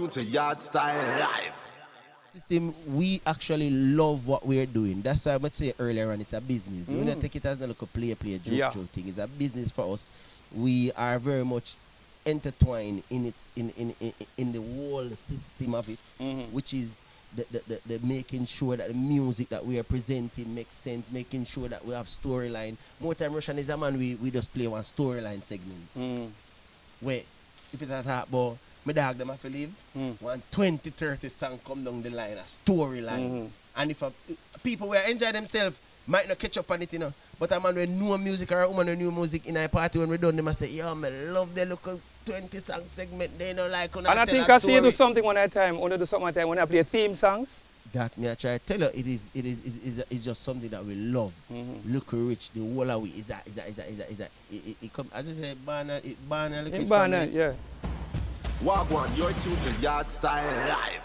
To Yardstyle live. System, we actually love what we're doing. That's why I would say earlier on, it's a business. We don't take it as a look play, joke thing. It's a business for us. We are very much intertwined in its in the whole system of it, which is the making sure that the music that we are presenting makes sense, making sure that we have storyline. More time Russian is a man we just play one storyline segment. Where if it's a talk about my dog them have to live, one 20-30 song come down the line, a storyline. And if people will enjoy themselves, might not catch up on it, you know. But a man with new music or a woman with new music in a party when we done, they must say, yo, I love the local 20 song segment, they don't like when And I think I see you do something one at a time, when I do something at a time, when I play theme songs. That me I try to tell you, it's just something that we love. Look rich, the whole of it is it come as you say, banner, look rich. Yeah. Wagwan, you're tuned to Yardstyle live.